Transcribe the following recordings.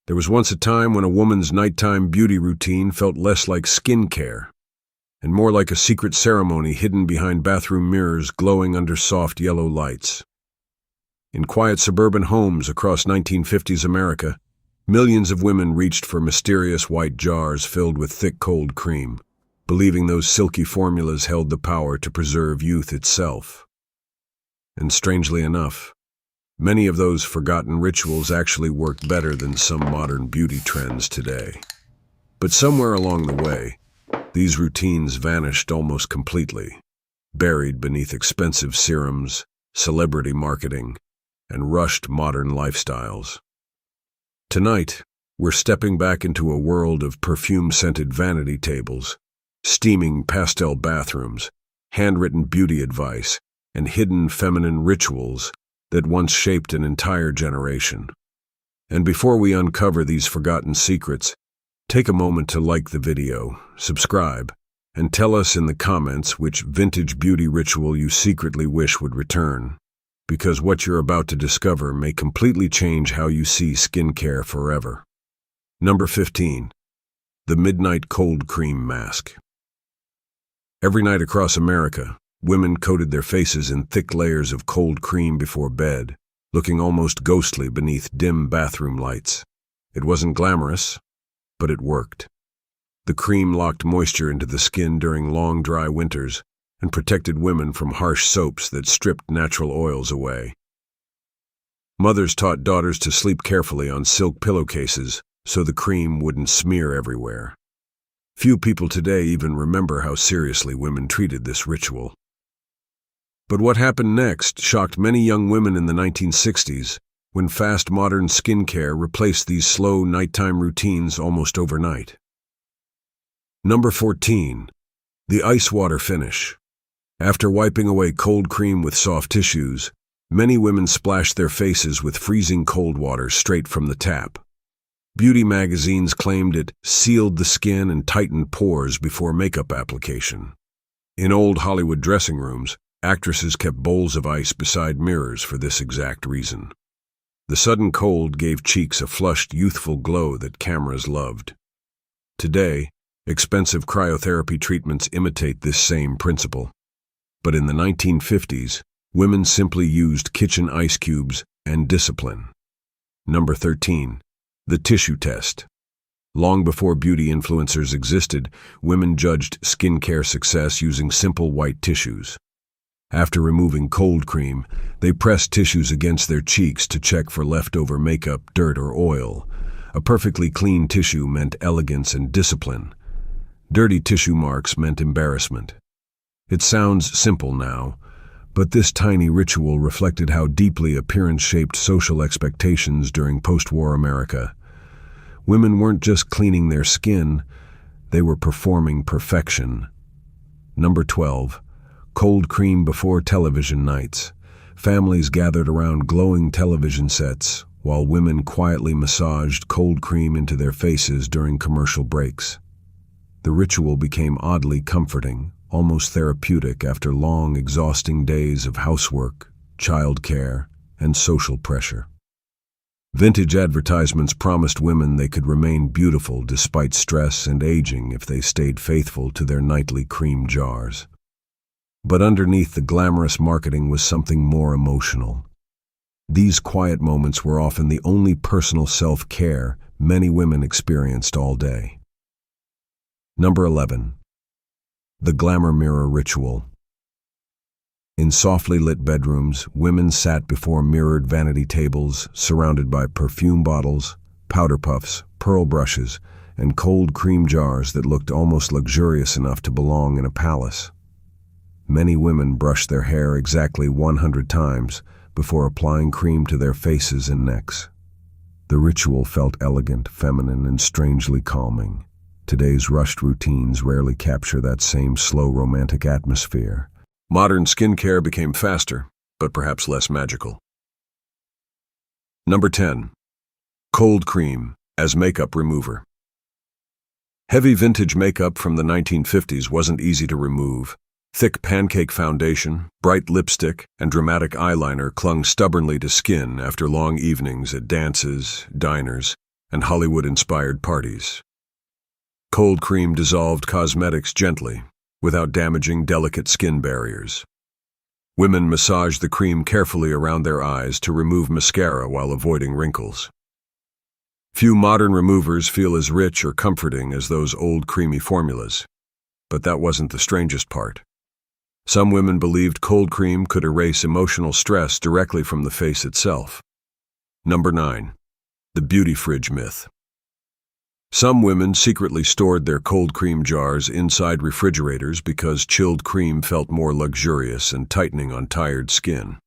There was once a time when a woman's nighttime beauty routine felt less like skincare and more like a secret ceremony hidden behind bathroom mirrors glowing under soft yellow lights. In quiet suburban homes across 1950s America, millions of women reached for mysterious white jars filled with thick cold cream, believing those silky formulas held the power to preserve youth itself. And strangely enough, many of those forgotten rituals actually worked better than some modern beauty trends today. But somewhere along the way, these routines vanished almost completely, buried beneath expensive serums, celebrity marketing, and rushed modern lifestyles. Tonight, we're stepping back into a world of perfume-scented vanity tables, steaming pastel bathrooms, handwritten beauty advice, and hidden feminine rituals that once shaped an entire generation. And before we uncover these forgotten secrets, take a moment to like the video, subscribe, and tell us in the comments which vintage beauty ritual you secretly wish would return, because what you're about to discover may completely change how you see skincare forever. Number 15. The Midnight Cold Cream Mask. Every night across America, women coated their faces in thick layers of cold cream before bed, looking almost ghostly beneath dim bathroom lights. It wasn't glamorous, but it worked. The cream locked moisture into the skin during long, dry winters and protected women from harsh soaps that stripped natural oils away. Mothers taught daughters to sleep carefully on silk pillowcases so the cream wouldn't smear everywhere. Few people today even remember how seriously women treated this ritual. But what happened next shocked many young women in the 1960s, when fast modern skincare replaced these slow nighttime routines almost overnight. Number 14. The Ice Water Finish. After wiping away cold cream with soft tissues, many women splashed their faces with freezing cold water straight from the tap. Beauty magazines claimed it sealed the skin and tightened pores before makeup application. In old Hollywood dressing rooms, actresses kept bowls of ice beside mirrors for this exact reason. The sudden cold gave cheeks a flushed, youthful glow that cameras loved. Today, expensive cryotherapy treatments imitate this same principle. But in the 1950s, women simply used kitchen ice cubes and discipline. Number 13. The Tissue Test. Long before beauty influencers existed, women judged skincare success using simple white tissues. After removing cold cream, they pressed tissues against their cheeks to check for leftover makeup, dirt, or oil. A perfectly clean tissue meant elegance and discipline. Dirty tissue marks meant embarrassment. It sounds simple now, but this tiny ritual reflected how deeply appearance shaped social expectations during post-war America. Women weren't just cleaning their skin, they were performing perfection. Number 12. Cold cream before television nights. Families gathered around glowing television sets, while women quietly massaged cold cream into their faces during commercial breaks. The ritual became oddly comforting, almost therapeutic after long, exhausting days of housework, childcare, and social pressure. Vintage advertisements promised women they could remain beautiful despite stress and aging if they stayed faithful to their nightly cream jars. But underneath the glamorous marketing was something more emotional. These quiet moments were often the only personal self-care many women experienced all day. Number 11. The Glamour Mirror Ritual. In softly lit bedrooms, women sat before mirrored vanity tables, surrounded by perfume bottles, powder puffs, pearl brushes, and cold cream jars that looked almost luxurious enough to belong in a palace. Many women brushed their hair exactly 100 times before applying cream to their faces and necks. The ritual felt elegant, feminine, and strangely calming. Today's rushed routines rarely capture that same slow, romantic atmosphere. Modern skincare became faster, but perhaps less magical. Number 10. Cold cream as makeup remover. Heavy vintage makeup from the 1950s wasn't easy to remove. Thick pancake foundation, bright lipstick, and dramatic eyeliner clung stubbornly to skin after long evenings at dances, diners, and Hollywood-inspired parties. Cold cream dissolved cosmetics gently, without damaging delicate skin barriers. Women massaged the cream carefully around their eyes to remove mascara while avoiding wrinkles. Few modern removers feel as rich or comforting as those old creamy formulas. But that wasn't the strangest part. Some women believed cold cream could erase emotional stress directly from the face itself. Number 9. The beauty fridge myth. Some women secretly stored their cold cream jars inside refrigerators because chilled cream felt more luxurious and tightening on tired skin.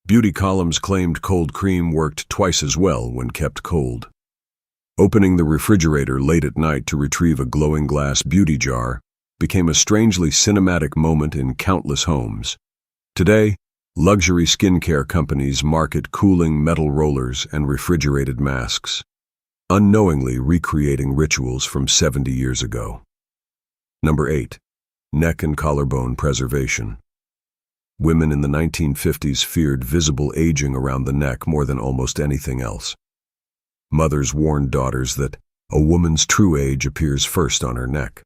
Beauty columns claimed cold cream worked twice as well when kept cold. Opening the refrigerator late at night to retrieve a glowing glass beauty jar became a strangely cinematic moment in countless homes. Today, luxury skincare companies market cooling metal rollers and refrigerated masks, unknowingly recreating rituals from 70 years ago. Number 8. Neck and collarbone preservation. Women in the 1950s feared visible aging around the neck more than almost anything else. Mothers warned daughters that a woman's true age appears first on her neck.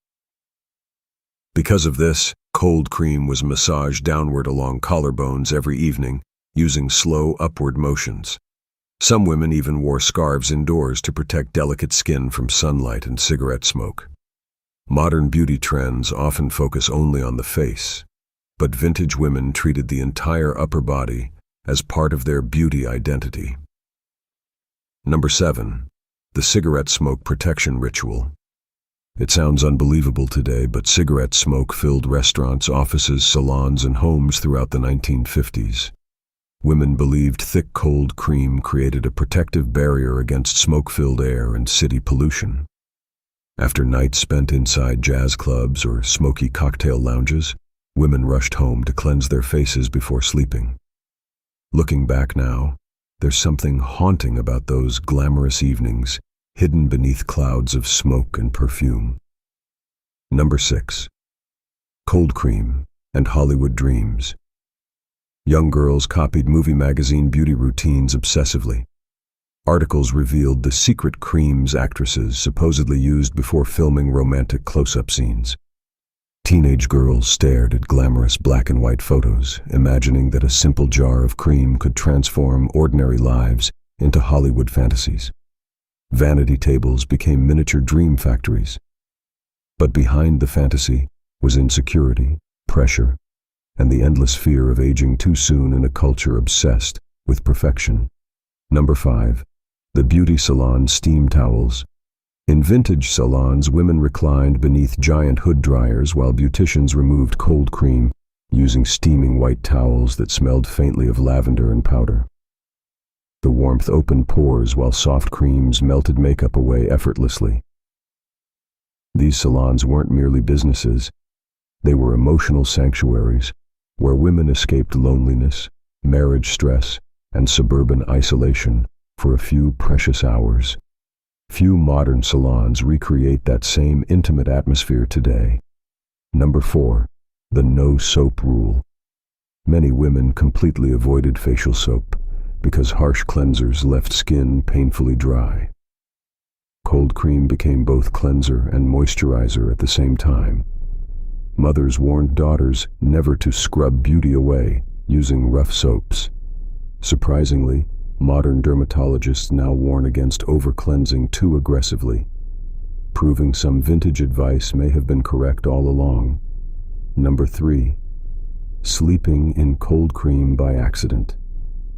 Because of this, cold cream was massaged downward along collarbones every evening, using slow upward motions. Some women even wore scarves indoors to protect delicate skin from sunlight and cigarette smoke. Modern beauty trends often focus only on the face, but vintage women treated the entire upper body as part of their beauty identity. Number 7. The cigarette smoke protection ritual. It sounds unbelievable today, but cigarette smoke filled restaurants, offices, salons, and homes throughout the 1950s. Women believed thick cold cream created a protective barrier against smoke-filled air and city pollution. After nights spent inside jazz clubs or smoky cocktail lounges, women rushed home to cleanse their faces before sleeping. Looking back now, there's something haunting about those glamorous evenings, hidden beneath clouds of smoke and perfume. Number 6. Cold cream and Hollywood dreams. Young girls copied movie magazine beauty routines obsessively. Articles revealed the secret creams actresses supposedly used before filming romantic close-up scenes. Teenage girls stared at glamorous black and white photos, imagining that a simple jar of cream could transform ordinary lives into Hollywood fantasies. Vanity tables became miniature dream factories. But behind the fantasy was insecurity, pressure, and the endless fear of aging too soon in a culture obsessed with perfection. Number 5. The beauty salon steam towels. In vintage salons, women reclined beneath giant hood dryers while beauticians removed cold cream using steaming white towels that smelled faintly of lavender and powder. The warmth opened pores while soft creams melted makeup away effortlessly. These salons weren't merely businesses. They were emotional sanctuaries where women escaped loneliness, marriage stress, and suburban isolation for a few precious hours. Few modern salons recreate that same intimate atmosphere today. Number 4. The no soap rule. Many women completely avoided facial soap because harsh cleansers left skin painfully dry. Cold cream became both cleanser and moisturizer at the same time. Mothers warned daughters never to scrub beauty away using rough soaps. Surprisingly, modern dermatologists now warn against over-cleansing too aggressively, proving some vintage advice may have been correct all along. Number 3. Sleeping in cold cream by accident.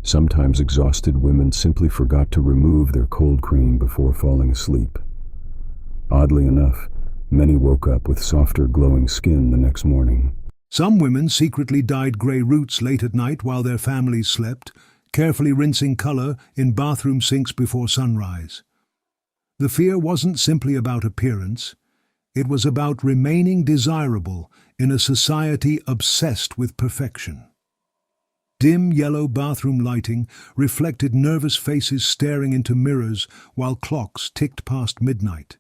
Sometimes exhausted women simply forgot to remove their cold cream before falling asleep. Oddly enough, many woke up with softer, glowing skin the next morning. Some women secretly dyed grey roots late at night while their families slept, carefully rinsing color in bathroom sinks before sunrise. The fear wasn't simply about appearance. It was about remaining desirable in a society obsessed with perfection. Dim yellow bathroom lighting reflected nervous faces staring into mirrors while clocks ticked past midnight.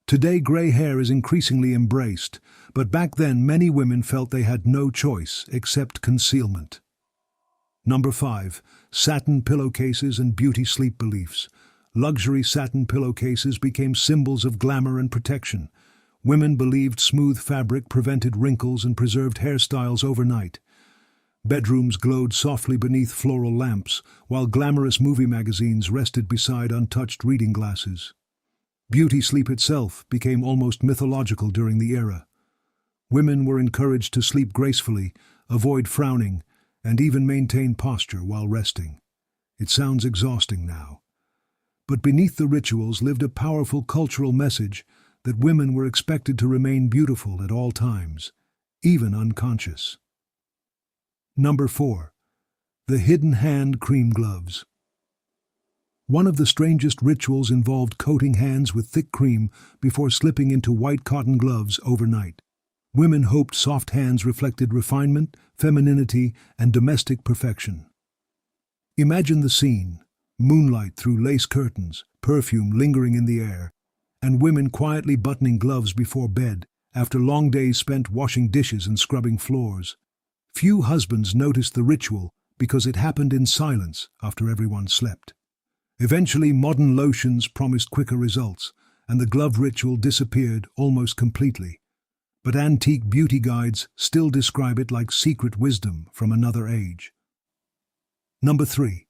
Today, grey hair is increasingly embraced, but back then many women felt they had no choice except concealment. Number 5. Satin pillowcases and beauty sleep beliefs. Luxury satin pillowcases became symbols of glamour and protection. Women believed smooth fabric prevented wrinkles and preserved hairstyles overnight. Bedrooms glowed softly beneath floral lamps, while glamorous movie magazines rested beside untouched reading glasses. Beauty sleep itself became almost mythological during the era. Women were encouraged to sleep gracefully, avoid frowning, and even maintain posture while resting. It sounds exhausting now. But beneath the rituals lived a powerful cultural message that women were expected to remain beautiful at all times, even unconscious. Number 4. The hidden hand cream gloves. One of the strangest rituals involved coating hands with thick cream before slipping into white cotton gloves overnight. Women hoped soft hands reflected refinement, femininity, and domestic perfection. Imagine the scene: moonlight through lace curtains, perfume lingering in the air, and women quietly buttoning gloves before bed after long days spent washing dishes and scrubbing floors. Few husbands noticed the ritual because it happened in silence after everyone slept. Eventually, modern lotions promised quicker results, and the glove ritual disappeared almost completely. But antique beauty guides still describe it like secret wisdom from another age. Number 3.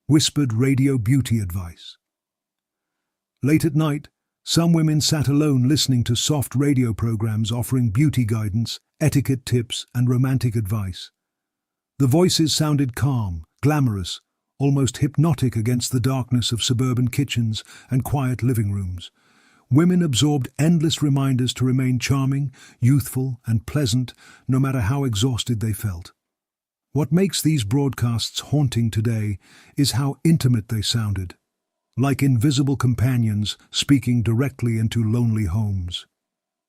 Whispered radio beauty advice. Late at night, some women sat alone listening to soft radio programs offering beauty guidance, etiquette tips, and romantic advice. The voices sounded calm, glamorous, almost hypnotic against the darkness of suburban kitchens and quiet living rooms. Women absorbed endless reminders to remain charming, youthful, and pleasant, no matter how exhausted they felt. What makes these broadcasts haunting today is how intimate they sounded, like invisible companions speaking directly into lonely homes.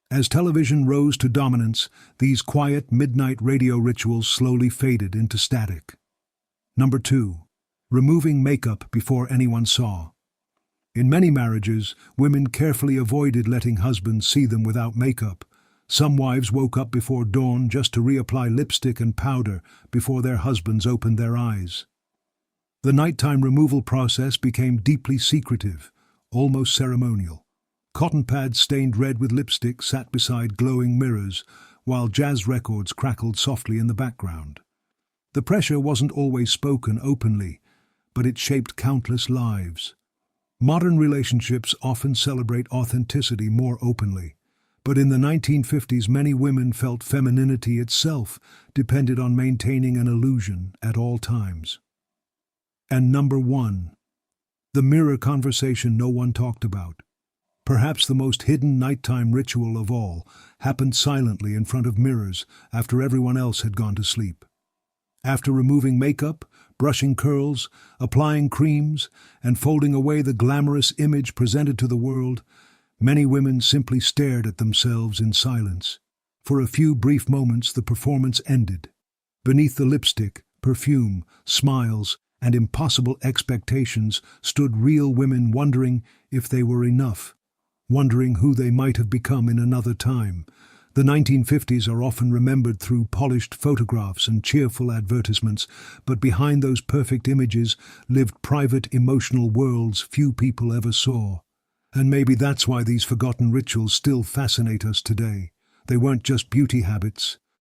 As television rose to dominance, these quiet midnight radio rituals slowly faded into static. Number 2. Removing makeup before anyone saw. In many marriages, women carefully avoided letting husbands see them without makeup. Some wives woke up before dawn just to reapply lipstick and powder before their husbands opened their eyes. The nighttime removal process became deeply secretive, almost ceremonial. Cotton pads stained red with lipstick sat beside glowing mirrors, while jazz records crackled softly in the background. The pressure wasn't always spoken openly, but it shaped countless lives. Modern relationships often celebrate authenticity more openly, but in the 1950s many women felt femininity itself depended on maintaining an illusion at all times. And number 1. The mirror conversation no one talked about. Perhaps the most hidden nighttime ritual of all happened silently in front of mirrors after everyone else had gone to sleep. After removing makeup, brushing curls, applying creams, and folding away the glamorous image presented to the world, many women simply stared at themselves in silence. For a few brief moments the performance ended. Beneath the lipstick, perfume, smiles, and impossible expectations stood real women wondering if they were enough, wondering who they might have become in another time. The 1950s are often remembered through polished photographs and cheerful advertisements, but behind those perfect images lived private emotional worlds few people ever saw. And maybe that's why these forgotten rituals still fascinate us today. They weren't just beauty habits,